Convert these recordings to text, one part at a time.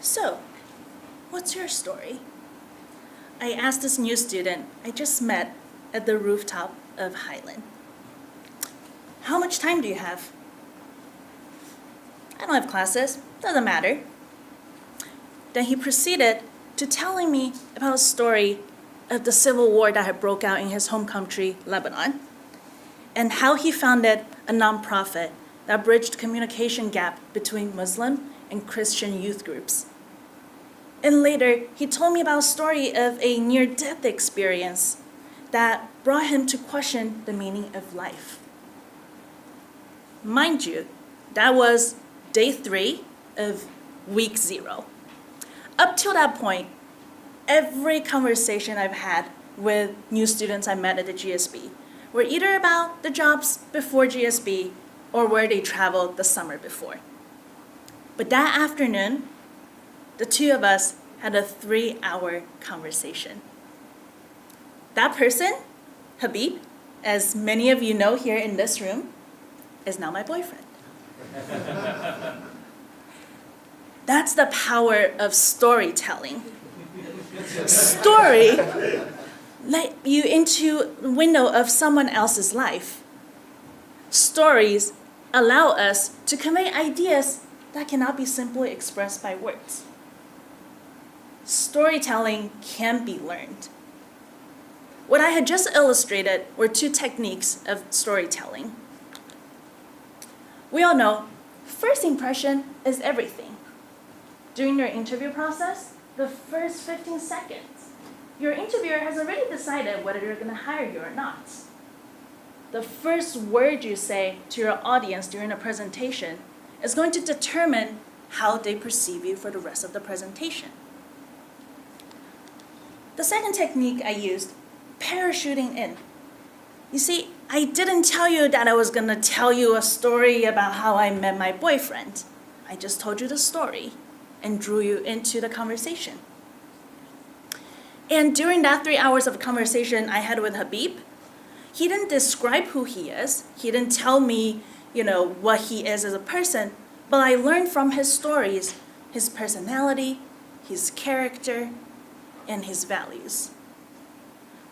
So, what's your story? I asked this new student I just met at the rooftop of Highland. How much time do you have? I don't have classes, doesn't matter. Then he proceeded to telling me about a story of the civil war that had broke out in his home country, Lebanon, and how he founded a nonprofit that bridged communication gap between Muslim and Christian youth groups. And later, he told me about a story of a near-death experience that brought him to question the meaning of life. Mind you, that was day 3 of week 0. Up till that point, every conversation I've had with new students I met at the GSB were either about the jobs before GSB or where they traveled the summer before. But that afternoon, the two of us had a 3-hour conversation. That person, Habib, as many of you know here in this room, is now my boyfriend. That's the power of storytelling. Story let you into the window of someone else's life. Stories allow us to convey ideas that cannot be simply expressed by words. Storytelling can be learned. What I had just illustrated were 2 techniques of storytelling. We all know, first impression is everything. During your interview process, the first 15 seconds, your interviewer has already decided whether they're going to hire you or not. The first word you say to your audience during a presentation is going to determine how they perceive you for the rest of the presentation. The second technique I used, parachuting in. You see, I didn't tell you that I was going to tell you a story about how I met my boyfriend. I just told you the story and drew you into the conversation. And during that 3 hours of conversation I had with Habib, he didn't describe who he is. He didn't tell me, what he is as a person, but I learned from his stories, his personality, his character, and his values.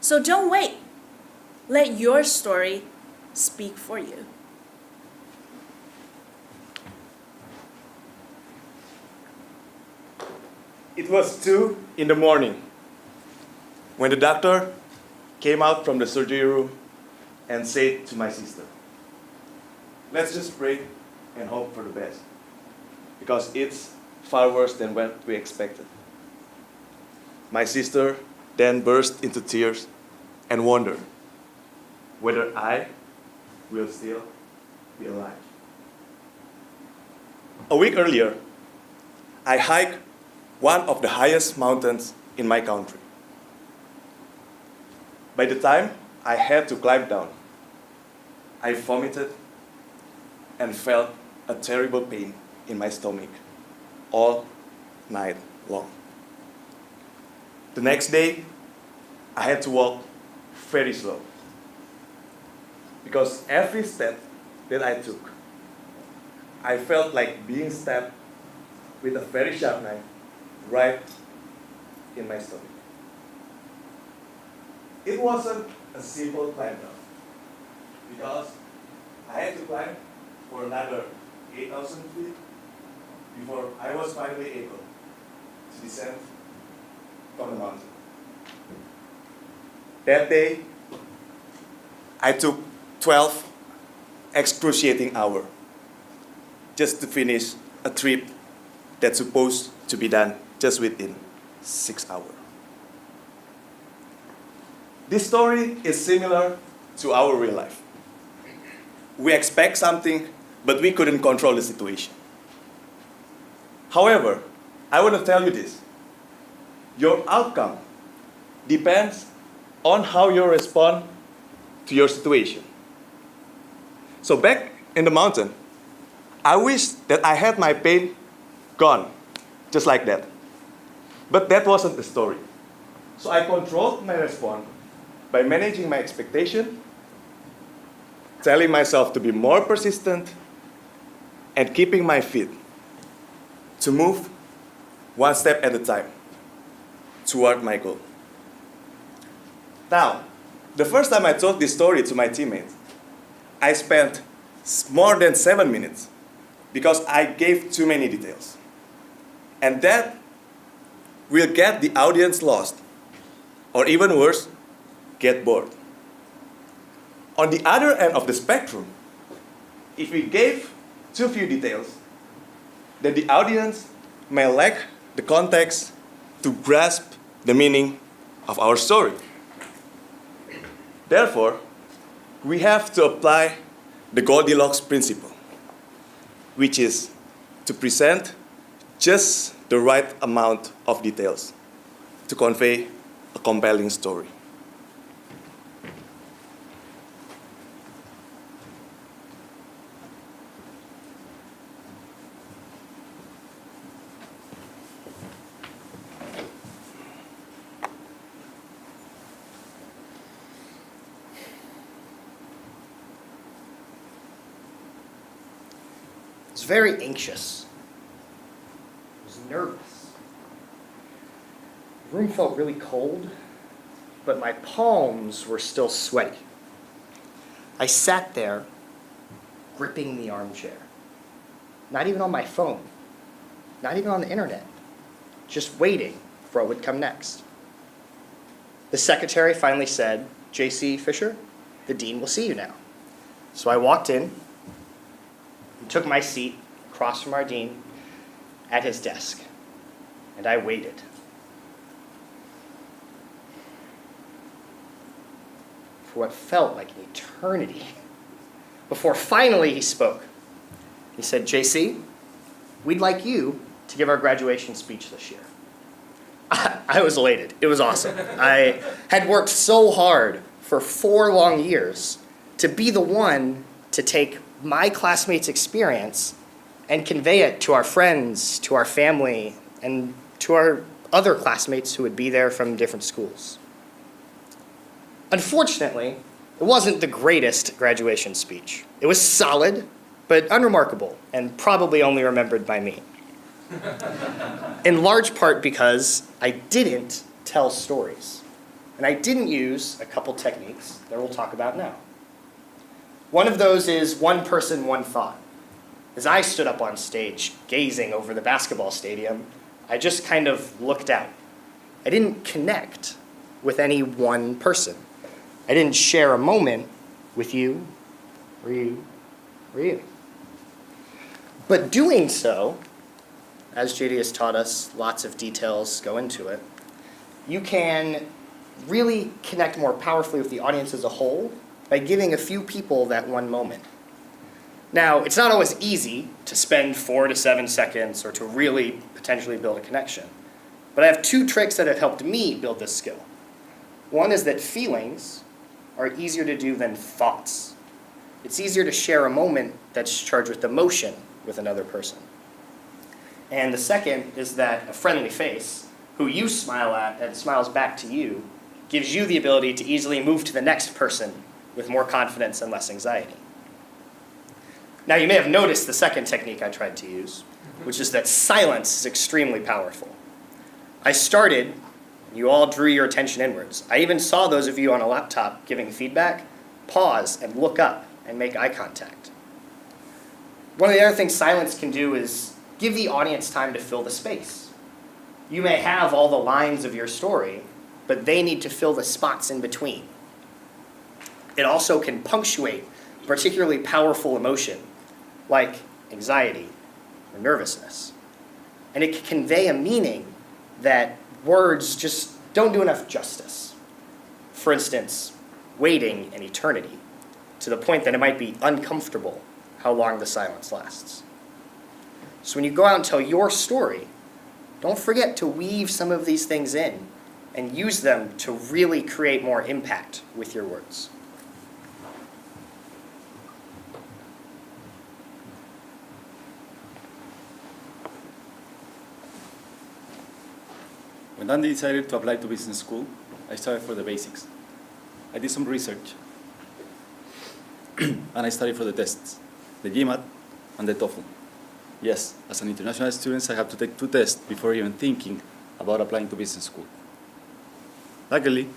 So don't wait. Let your story speak for you. It was 2 in the morning when the doctor came out from the surgery room and said to my sister, "Let's just pray and hope for the best, because it's far worse than what we expected." My sister then burst into tears and wondered whether I will still be alive. A week earlier, I hiked one of the highest mountains in my country. By the time I had to climb down, I vomited and felt a terrible pain in my stomach all night long. The next day, I had to walk very slow because every step that I took, I felt like being stabbed with a very sharp knife right in my stomach. It wasn't a simple climb down because I had to climb for another 8,000 feet before I was finally able to descend from the mountain. That day, I took 12 excruciating hours just to finish a trip that's supposed to be done just within 6 hours. This story is similar to our real life. We expect something, but we couldn't control the situation. However, I want to tell you this. Your outcome depends on how you respond to your situation. So back in the mountain, I wish that I had my pain gone, just like that. But that wasn't the story. So I controlled my response by managing my expectation, telling myself to be more persistent, and keeping my feet to move one step at a time toward my goal. Now, the first time I told this story to my teammates, I spent more than 7 minutes because I gave too many details. And that will get the audience lost, or even worse, get bored. On the other end of the spectrum, if we gave too few details, then the audience may lack the context to grasp the meaning of our story. Therefore, we have to apply the Goldilocks principle, which is to present just the right amount of details to convey a compelling story. I was very anxious. I was nervous. The room felt really cold, but my palms were still sweaty. I sat there, gripping the armchair. Not even on my phone. Not even on the internet. Just waiting for what would come next. The secretary finally said, "J.C. Fisher, the dean will see you now." So I walked in, took my seat across from our dean at his desk, and I waited. For what felt like an eternity, before finally he spoke. He said, "JC, we'd like you to give our graduation speech this year." I was elated. It was awesome. I had worked so hard for 4 long years to be the one to take my classmates' experience and convey it to our friends, to our family, and to our other classmates who would be there from different schools. Unfortunately, it wasn't the greatest graduation speech. It was solid, but unremarkable, and probably only remembered by me. In large part because I didn't tell stories, and I didn't use a couple techniques that we'll talk about now. One of those is one person, one thought. As I stood up on stage, gazing over the basketball stadium, I just kind of looked out. I didn't connect with any one person. I didn't share a moment with you, or you, or you. But doing so, as JD has taught us, lots of details go into it, you can really connect more powerfully with the audience as a whole by giving a few people that one moment. Now, it's not always easy to spend 4 to 7 seconds or to really potentially build a connection. But I have 2 tricks that have helped me build this skill. One is that feelings are easier to do than thoughts. It's easier to share a moment that's charged with emotion with another person. And the second is that a friendly face, who you smile at and smiles back to you, gives you the ability to easily move to the next person with more confidence and less anxiety. Now, you may have noticed the second technique I tried to use, which is that silence is extremely powerful. I started, you all drew your attention inwards. I even saw those of you on a laptop giving feedback pause and look up and make eye contact. One of the other things silence can do is give the audience time to fill the space. You may have all the lines of your story, but they need to fill the spots in between. It also can punctuate particularly powerful emotion, like anxiety or nervousness. And it can convey a meaning that words just don't do enough justice. For instance, waiting an eternity, to the point that it might be uncomfortable how long the silence lasts. So when you go out and tell your story, don't forget to weave some of these things in and use them to really create more impact with your words. When I decided to apply to business school, I started for the basics. I did some research, and I studied for the tests, the GMAT and the TOEFL. Yes, as an international student, I have to take 2 tests before even thinking about applying to business school. Luckily,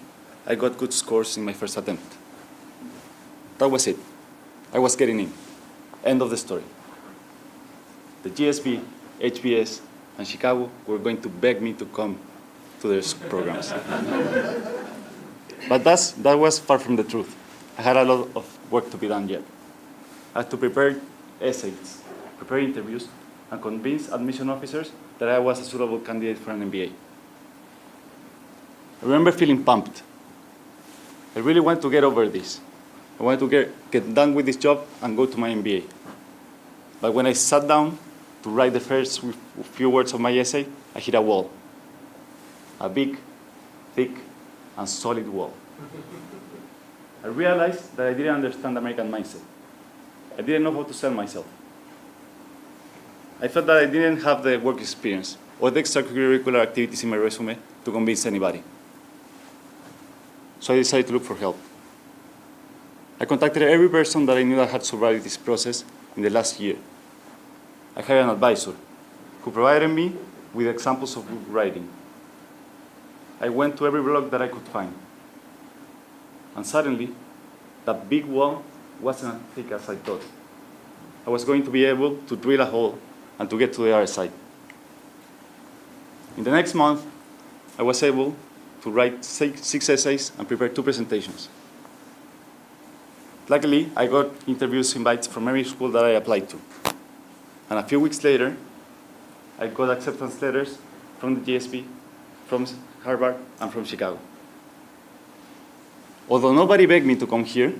I got good scores in my first attempt. That was it. I was getting in. End of the story. The GSB, HBS, and Chicago were going to beg me to come to their programs. But that was far from the truth. I had a lot of work to be done yet. I had to prepare essays, prepare interviews, and convince admission officers that I was a suitable candidate for an MBA. I remember feeling pumped. I really wanted to get over this. I wanted to get done with this job and go to my MBA. But when I sat down to write the first few words of my essay, I hit a wall. A big, thick, and solid wall. I realized that I didn't understand American mindset. I didn't know how to sell myself. I felt that I didn't have the work experience or the extracurricular activities in my resume to convince anybody. So I decided to look for help. I contacted every person that I knew that had survived this process in the last year. I hired an advisor who provided me with examples of book writing. I went to every blog that I could find. And suddenly, that big wall wasn't as thick as I thought. I was going to be able to drill a hole and to get to the other side. In the next month, I was able to write 6 essays and prepare 2 presentations. Luckily, I got interviews invites from every school that I applied to. And a few weeks later, I got acceptance letters from the GSB, from Harvard, and from Chicago. Although nobody begged me to come here,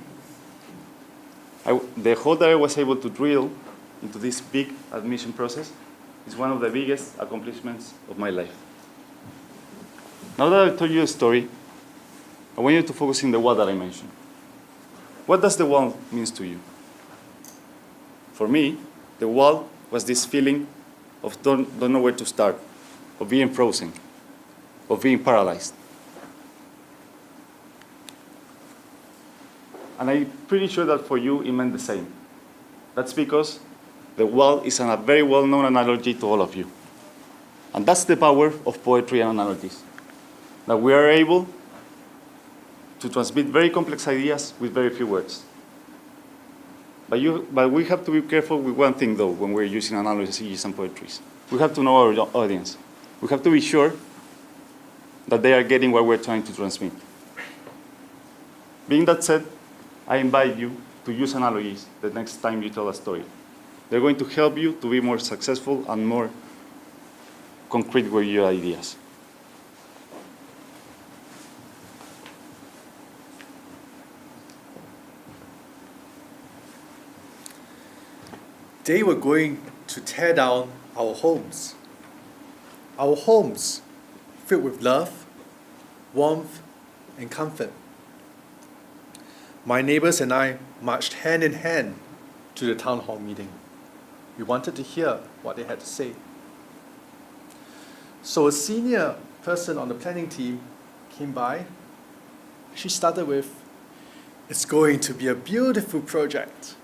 the hole that I was able to drill into this big admission process is one of the biggest accomplishments of my life. Now that I've told you a story, I want you to focus on the wall that I mentioned. What does the wall mean to you? For me, the wall was this feeling of don't know where to start, of being frozen, of being paralyzed. And I'm pretty sure that for you it meant the same. That's because the wall is a very well-known analogy to all of you. And that's the power of poetry and analogies, that we are able to transmit very complex ideas with very few words. But we have to be careful with one thing, though, when we're using analogies and poetries. We have to know our audience. We have to be sure that they are getting what we're trying to transmit. Being that said, I invite you to use analogies the next time you tell a story. They're going to help you to be more successful and more concrete with your ideas. They were going to tear down our homes. Our homes filled with love, warmth, and comfort. My neighbors and I marched hand in hand to the town hall meeting. We wanted to hear what they had to say. So a senior person on the planning team came by. She started with, "It's going to be a beautiful project.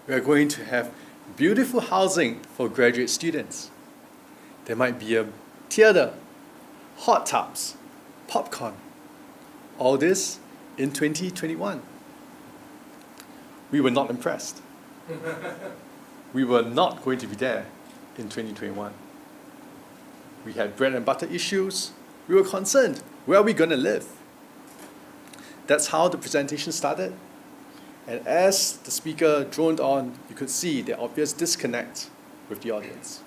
We are going to have beautiful housing for graduate students. There might be a theater, hot tubs, popcorn. All this in 2021. We were not impressed. We were not going to be there in 2021. We had bread and butter issues. We were concerned. Where are we going to live? That's how the presentation started. And as the speaker droned on, you could see the obvious disconnect with the audience.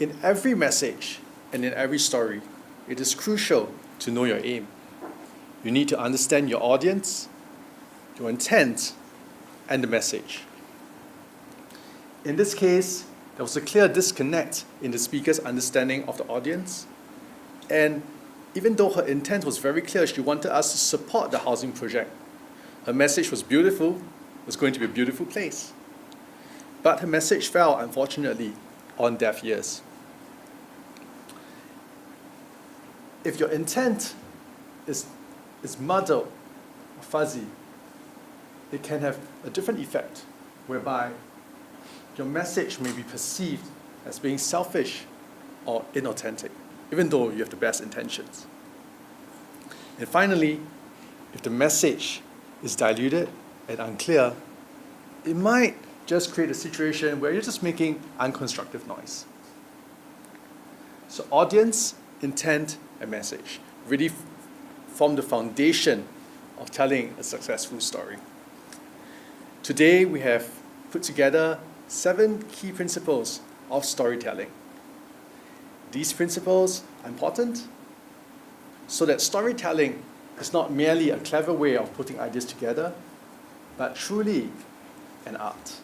In every message and in every story, it is crucial to know your aim. You need to understand your audience, your intent, and the message. In this case, there was a clear disconnect in the speaker's understanding of the audience. And even though her intent was very clear, she wanted us to support the housing project. Her message was beautiful, it was going to be a beautiful place. But her message fell, unfortunately, on deaf ears. If your intent is muddled or fuzzy, it can have a different effect, whereby your message may be perceived as being selfish or inauthentic, even though you have the best intentions. And finally, if the message is diluted and unclear, it might just create a situation where you're just making unconstructive noise. So audience, intent, and message really form the foundation of telling a successful story. Today, we have put together 7 key principles of storytelling. These principles are important so that storytelling is not merely a clever way of putting ideas together, but truly an art.